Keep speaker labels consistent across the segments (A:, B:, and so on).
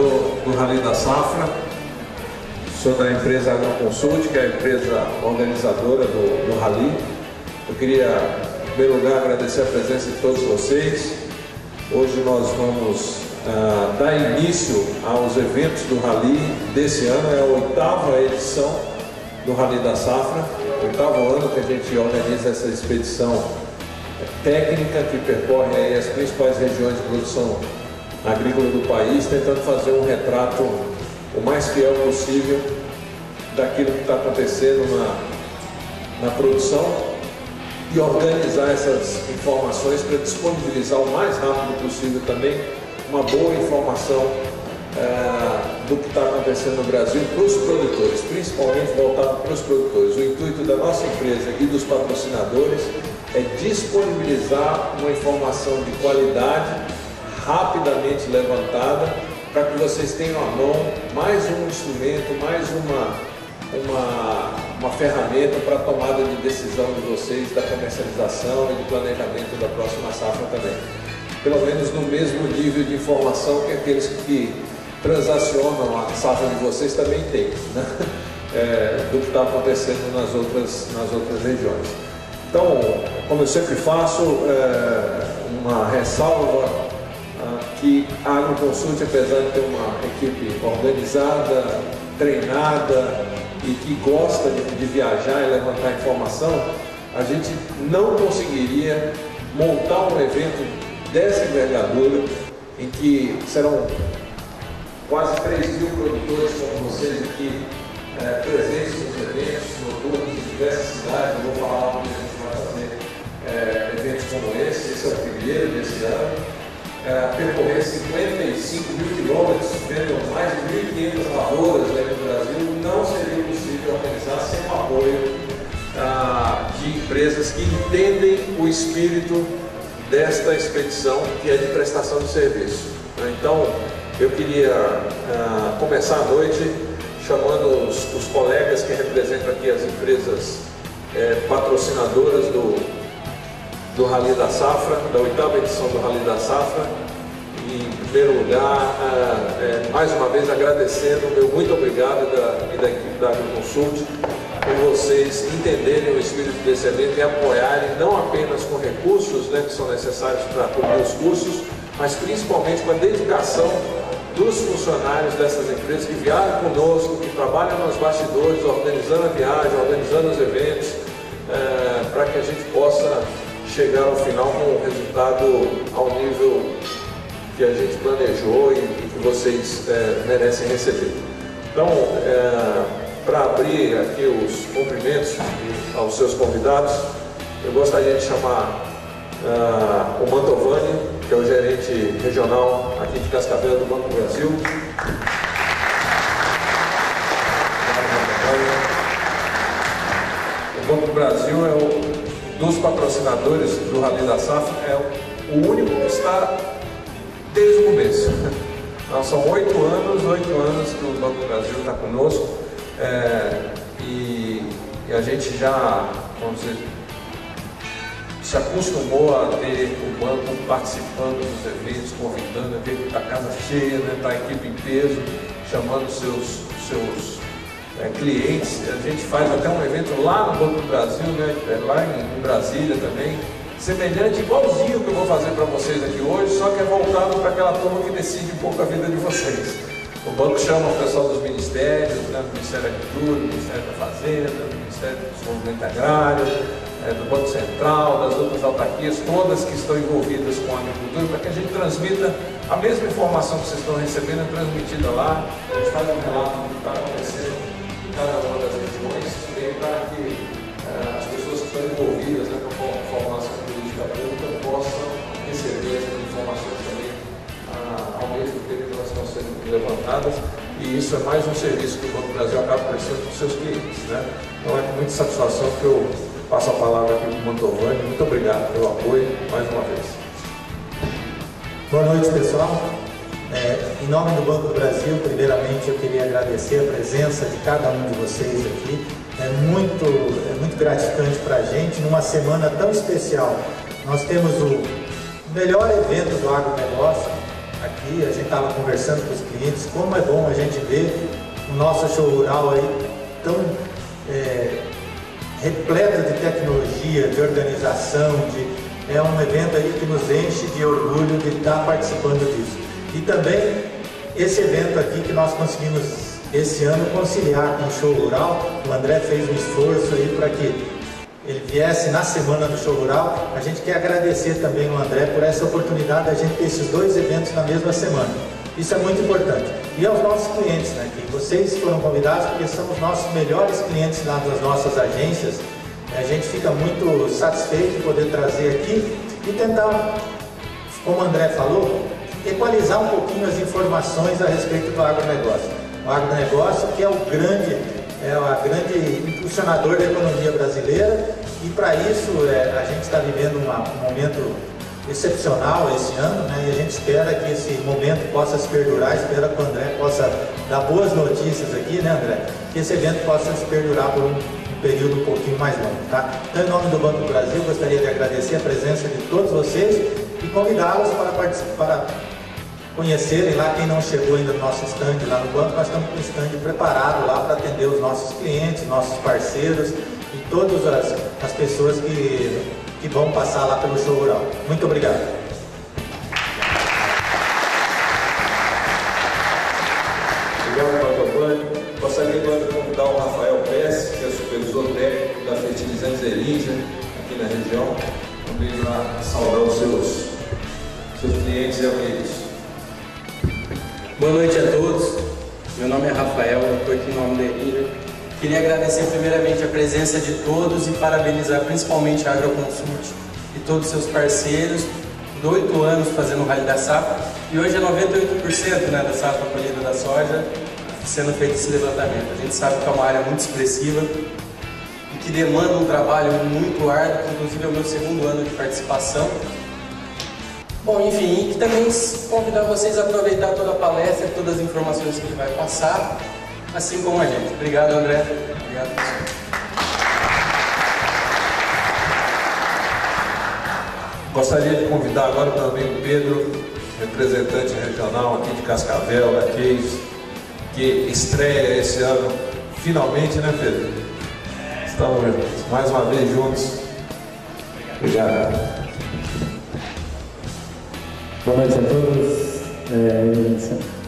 A: patrocinador do Rally da Safra, sou da empresa Agroconsult, que é a empresa organizadora do Rally. Eu queria, em primeiro lugar, agradecer a presença de todos vocês. Hoje nós vamos dar início aos eventos do Rally desse ano. É a 8ª edição do Rally da Safra, 8º ano que a gente organiza essa expedição técnica que percorre aí as principais regiões de produção agrícola do país, tentando fazer um retrato o mais fiel possível daquilo que está acontecendo na produção e organizar essas informações para disponibilizar o mais rápido possível também uma boa informação do que está acontecendo no Brasil para os produtores, principalmente voltado para os produtores. O intuito da nossa empresa e dos patrocinadores é disponibilizar uma informação de qualidade rapidamente levantada para que vocês tenham à mão mais um instrumento, mais uma ferramenta para a tomada de decisão de vocês, da comercialização e do planejamento da próxima safra também. Pelo menos no mesmo nível de informação que aqueles que transacionam a safra de vocês também têm, né? Do que está acontecendo nas outras regiões. Então, como eu sempre faço, uma ressalva que a Agroconsult, apesar de ter uma equipe organizada, treinada e que gosta de viajar e levantar informação, a gente não conseguiria montar um evento dessa envergadura, em que serão quase 3.000 produtores como vocês aqui presentes nos eventos noturnos em diversas cidades. Eu vou falar onde a gente vai fazer eventos como esse é o primeiro desse ano. Percorrer 55 mil quilômetros, vendo mais de 1.500 lavouras no Brasil, não seria possível organizar sem o apoio de empresas que entendem o espírito desta expedição, que é de prestação de serviço. Então, eu queria começar a noite chamando os colegas que representam aqui as empresas patrocinadoras do Rally da Safra, da 8ª edição do Rally da Safra. E, em primeiro lugar, mais uma vez agradecendo o meu muito obrigado e da equipe da Agroconsult por vocês entenderem o espírito desse evento e apoiarem não apenas com recursos, né, que são necessários para cobrir os custos, mas principalmente com a dedicação dos funcionários dessas empresas que viajam conosco, que trabalham nos bastidores, organizando a viagem, organizando os eventos, para que a gente possa chegar ao final com um resultado ao nível que a gente planejou e que vocês merecem receber. Então, para abrir aqui os cumprimentos aos seus convidados, eu gostaria de chamar o Mantovani, que é o gerente regional aqui de Cascavel do Banco do Brasil. O Banco do Brasil é dos patrocinadores do Rally da Safra, é o único que está desde o começo. Então, são 8 anos que o Banco do Brasil está conosco, e a gente já, vamos dizer, se acostumou a ter o banco participando dos eventos, convidando, a ver a casa cheia, né, tá a equipe em peso, chamando seus clientes. A gente faz até um evento lá no Banco do Brasil, né, lá em Brasília também, semelhante, igualzinho que eu vou fazer para vocês aqui hoje, só que é voltado para aquela turma que decide um pouco a vida de vocês. O banco chama o pessoal dos ministérios, né, do Ministério da Agricultura, do Ministério da Fazenda, do Ministério do Desenvolvimento Agrário, do Banco Central, das outras autarquias, todas que estão envolvidas com a agricultura, para que a gente transmita a mesma informação que vocês estão recebendo, transmitida lá. A gente faz um relato do que está acontecendo em cada uma das regiões, para que as pessoas que estão envolvidas, né, com a formação política pública possam receber essas informações também ao mesmo tempo que elas estão sendo levantadas. E isso é mais um serviço que o Banco do Brasil acaba prestando para os seus clientes, né? Então é com muita satisfação que eu passo a palavra aqui para o Mantovani. Muito obrigado pelo apoio mais uma vez.
B: Boa noite, pessoal. Em nome do Banco do Brasil, primeiramente eu queria agradecer a presença de cada um de vocês aqui. É muito gratificante para a gente, numa semana tão especial. Nós temos o melhor evento do agronegócio aqui aqui, a gente estava conversando com os clientes, como é bom a gente ver o nosso show rural aí tão repleto de tecnologia, de organização, é um evento aí que nos enche de orgulho de estar participando disso. E também esse evento aqui que nós conseguimos esse ano conciliar com o show rural, o André fez um esforço aí para que ele viesse na semana do show rural. A gente quer agradecer também o André por essa oportunidade de a gente ter esses dois eventos na mesma semana. Isso é muito importante. E aos nossos clientes, né, que vocês foram convidados porque são os nossos melhores clientes lá das nossas agências. A gente fica muito satisfeito de poder trazer aqui e tentar, como o André falou, equalizar um pouquinho as informações a respeito do agronegócio. O agronegócio que é o grande impulsionador da economia brasileira, e para isso a gente está vivendo um momento excepcional esse ano, né? E a gente espera que esse momento possa se perdurar, espera que o André possa dar boas notícias aqui, né, André? Que esse evento possa se perdurar por um período um pouquinho mais longo, tá? Então, em nome do Banco do Brasil, gostaria de agradecer a presença de todos vocês e convidá-los para conhecerem lá. Quem não chegou ainda no nosso stand lá no banco, nós estamos com o stand preparado lá para atender os nossos clientes, nossos parceiros e todas as pessoas que vão passar lá pelo show rural. Muito obrigado.
A: Obrigado, Marco Antônio. Gostaria agora de convidar o Rafael Pérez, que é o supervisor técnico da Fertilizantes Eringia, aqui na região, também para saudar os seus clientes e amigos.
C: Boa noite a todos, meu nome é Rafael, eu estou aqui em nome da Eringia. Queria agradecer primeiramente a presença de todos e parabenizar principalmente a Agroconsult e todos os seus parceiros, por 8 anos fazendo o Rally da Safra, e hoje é 98%, né, da safra colhida da soja sendo feito esse levantamento. A gente sabe que é uma área muito expressiva e que demanda um trabalho muito árduo, que inclusive é o meu 2º ano de participação. Bom, enfim, e também convidar vocês a aproveitar toda a palestra e todas as informações que ele vai passar, assim como a gente. Obrigado, André. Obrigado, pessoal.
A: Gostaria de convidar agora o meu amigo Pedro, representante regional aqui de Cascavel, da Case, que estreia esse ano, finalmente, né, Pedro? Estamos mais uma vez juntos. Obrigado.
D: Boa noite a todos,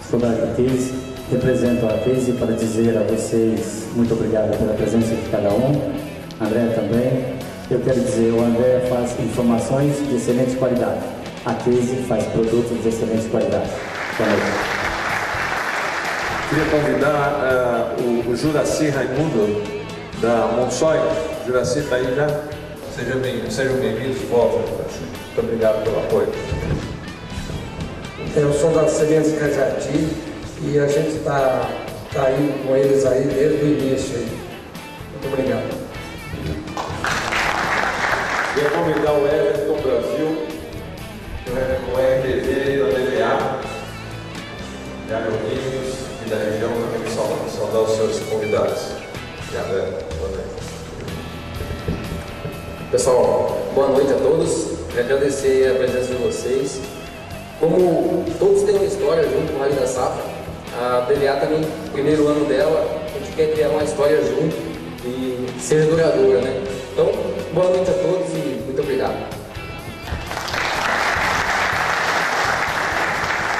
D: sou da Case, represento a Case para dizer a vocês muito obrigado pela presença de cada um, André também. Eu quero dizer, o André faz informações de excelente qualidade, a Case faz produtos de excelente qualidade. Boa noite.
A: Queria convidar o Juraci Raimundo, da Monsoy. Juraci está aí já? Sejam bem-vindos de volta, Juraci. Muito obrigado pelo apoio.
E: Eu sou da Sementes Cajati e a gente está indo com eles aí desde o início. Muito obrigado.
A: Queria convidar o Everton Brasil, o RTV da DBA, de Agroquímicos e da região, também saudar os seus convidados. Obrigado, Everton. Boa noite.
F: Pessoal, boa noite a todos. Quero agradecer a presença de vocês. Como todos têm uma história junto com o Rally da Safra, a DBA também, primeiro ano dela, a gente quer criar uma história junto e seja duradoura, né? Então, boa noite a todos e muito obrigado.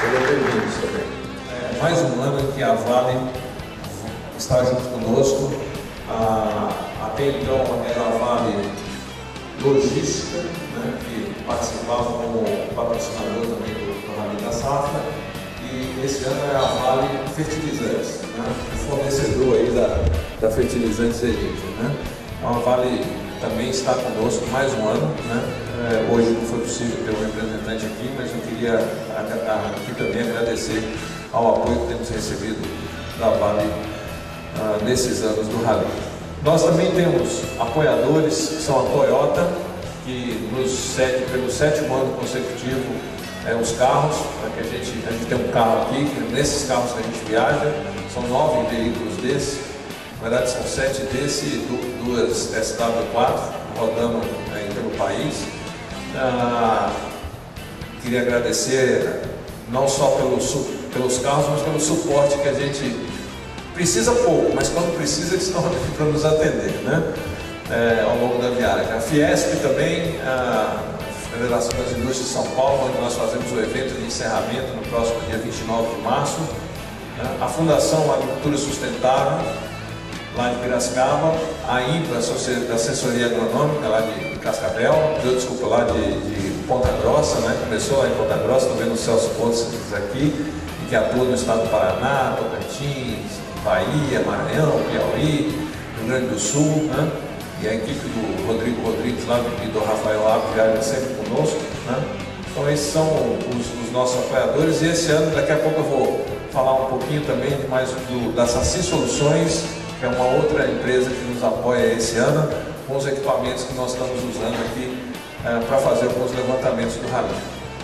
A: Bem-vindos também. Mais um ano em que a Vale está junto conosco. Até então era a Vale Logística, né, que participava como patrocinador também do Rally da Safra, e esse ano é a Vale Fertilizantes, né, fornecedor aí da Fertilizantes Eringia, né. Então a Vale também está conosco mais um ano, né. Hoje não foi possível ter um representante aqui, mas eu queria aqui também agradecer ao apoio que temos recebido da Vale nesses anos do Rally. Nós também temos apoiadores, que são a Toyota, que nos cede pelo 7º ano consecutivo os carros, para que a gente tem um carro aqui, que nesses carros que a gente viaja, são 9 veículos desses, na verdade são 7 desses e 2 SW4, rodando aí pelo país. Queria agradecer não só pelos carros, mas pelo suporte que a gente precisa pouco, mas quando precisa eles estão aqui para nos atender, né? Ao longo da viagem. A Fiesp também, a Federação das Indústrias de São Paulo, onde nós fazemos o evento de encerramento no próximo dia 29 de março. A Fundação Agricultura Sustentável, lá de Piracicaba, a INPA, a Assessoria Agronômica, lá de Cascavel, lá de Ponta Grossa, né? Começou lá em Ponta Grossa, estou vendo o Celso Pontes aqui, que atua no estado do Paraná, Tocantins, Bahia, Maranhão, Piauí, Rio Grande do Sul, né? E a equipe do Rodrigo Rodrigues lá e do Rafael Apo viajam sempre conosco, né? Então esses são os nossos apoiadores, e esse ano, daqui a pouco eu vou falar um pouquinho também de mais da Saci Soluções, que é uma outra empresa que nos apoia esse ano, com os equipamentos que nós estamos usando aqui para fazer alguns levantamentos do rally.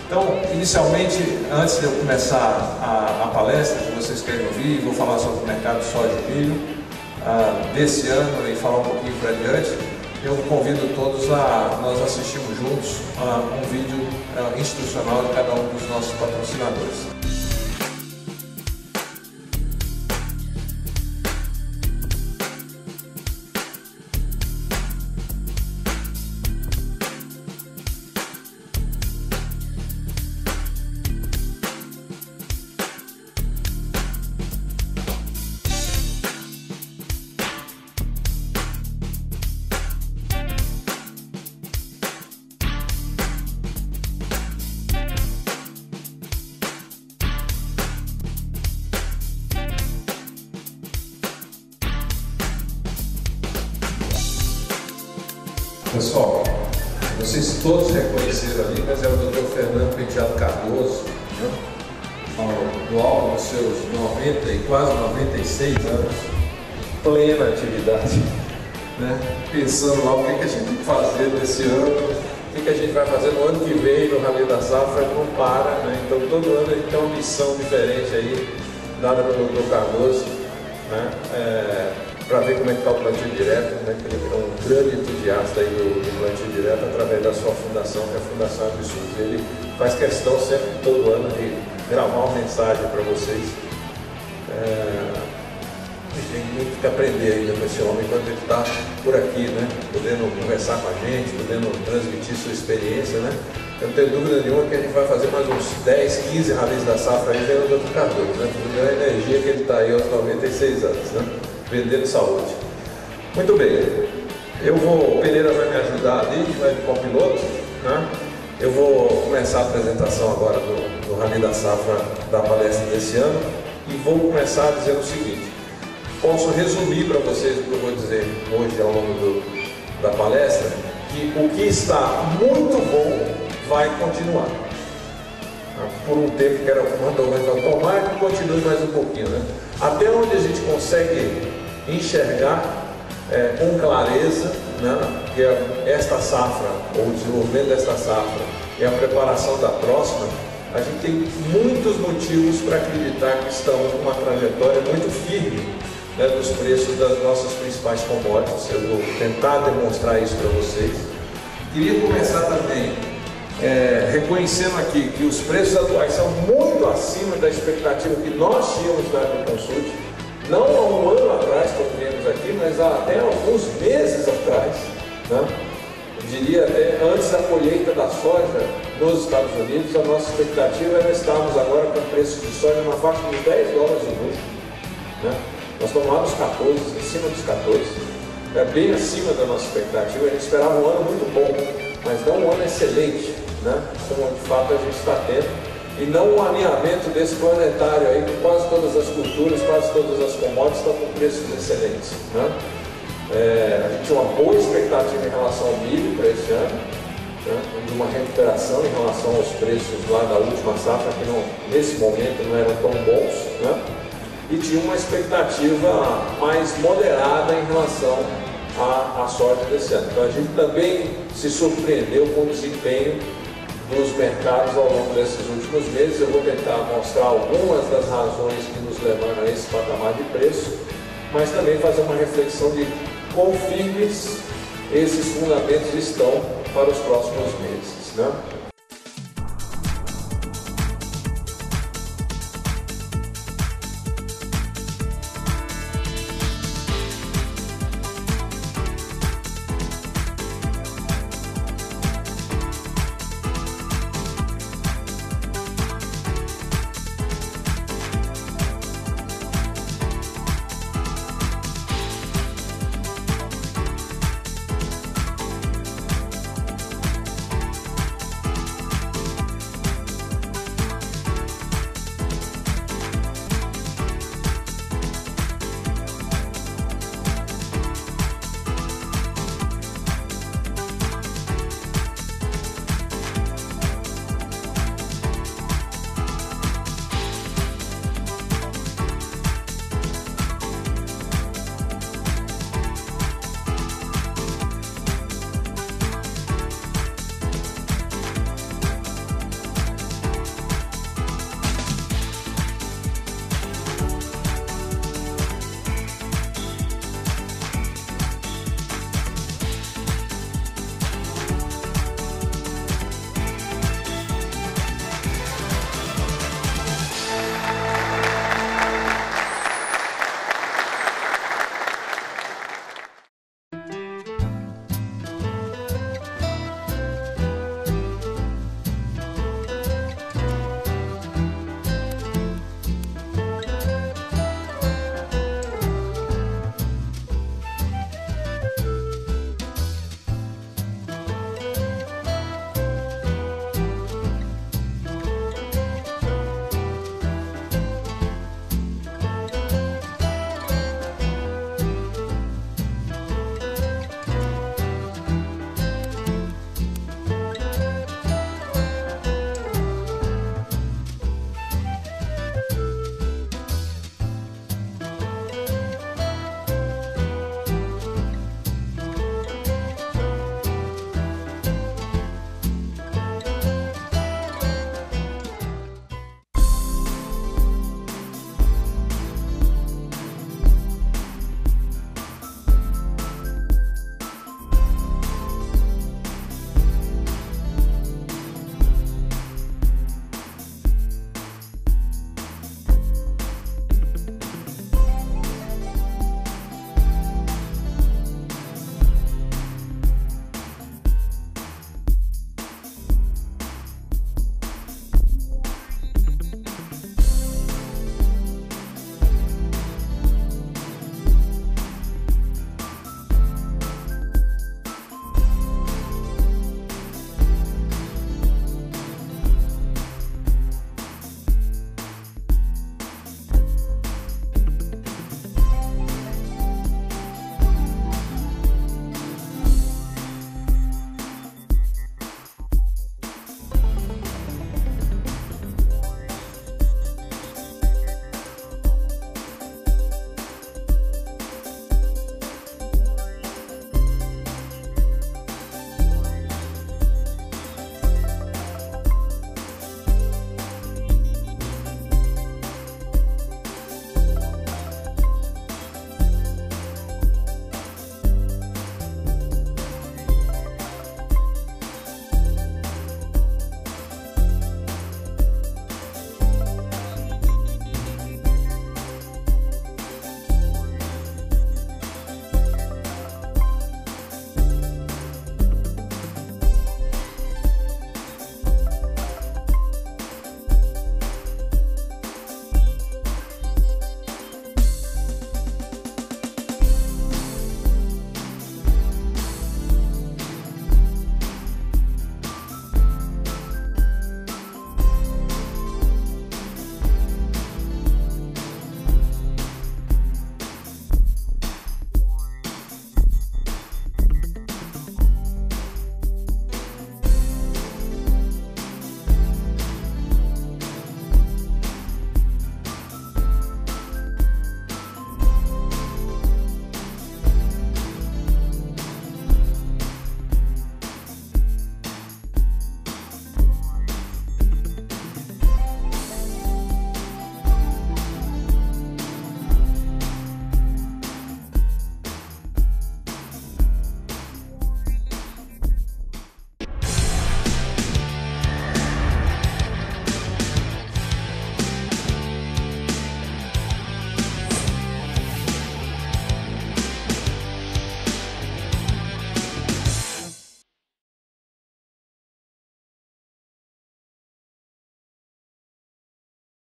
A: Então, inicialmente, antes de eu começar a palestra que vocês querem ouvir, vou falar sobre o mercado de soja e milho desse ano e falar um pouquinho para adiante. Eu convido todos nós assistirmos juntos um vídeo institucional de cada um dos nossos patrocinadores. Pessoal, vocês todos reconheceram ali, mas é o Dr. Fernando Penteado Cardoso, né? No alto dos seus 90 e quase 96 anos, plena atividade, né? Pensando lá o que a gente tem que fazer nesse ano, o que a gente vai fazer no ano que vem no Rally da Safra, não para, né? Então todo ano a gente tem uma missão diferente aí, dada pelo Dr. Cardoso, né? Para ver como é que está o plantio direto, né? Que ele é um grande entusiasta aí do plantio direto através da sua fundação, que é a Fundação AgriSUS. Ele faz questão sempre, todo ano, de gravar uma mensagem para vocês. A gente tem muito que aprender ainda com esse homem enquanto ele está por aqui, né? Podendo conversar com a gente, podendo transmitir sua experiência, né? Eu não tenho dúvida nenhuma que a gente vai fazer mais uns 10, 15 ralis da safra aí vendo o Dr. Cardoso, né? Tudo a energia que ele está aí aos 96 anos, né? Vendendo saúde. Muito bem, o Pereira vai me ajudar ali, vai de copiloto, né? Eu vou começar a apresentação agora do Rally da Safra da palestra desse ano e vou começar dizendo o seguinte: posso resumir para vocês o que eu vou dizer hoje ao longo da palestra, que o que está muito bom vai continuar. Por um tempo que era mandou mais automático, continue mais um pouquinho, né? Até onde a gente consegue enxergar com clareza, né, que esta safra, ou o desenvolvimento desta safra e a preparação da próxima, a gente tem muitos motivos para acreditar que estamos numa trajetória muito firme, né, dos preços das nossas principais commodities. Eu vou tentar demonstrar isso para vocês. Queria começar também reconhecendo aqui que os preços atuais são muito acima da expectativa que nós tínhamos na AgriConsult, não há um ano atrás, quando viemos aqui, mas há até alguns meses atrás, né? Eu diria até antes da colheita da soja nos Estados Unidos, a nossa expectativa era estarmos agora com preço de soja na faixa de $10 o bushel, né? Nós estamos lá nos 14, em cima dos 14, bem acima da nossa expectativa. A gente esperava um ano muito bom, mas não um ano excelente, né? Como de fato a gente está tendo. E não um alinhamento desse planetário aí, que quase todas as culturas, quase todas as commodities estão com preços excelentes, né? A gente tinha uma boa expectativa em relação ao milho para esse ano, né? De uma recuperação em relação aos preços lá da última safra, que nesse momento não eram tão bons, né? E tinha uma expectativa mais moderada em relação à soja desse ano. Então a gente também se surpreendeu com o desempenho dos mercados ao longo desses últimos meses. Eu vou tentar mostrar algumas das razões que nos levaram a esse patamar de preço, mas também fazer uma reflexão de quão firmes esses fundamentos estão para os próximos meses, né?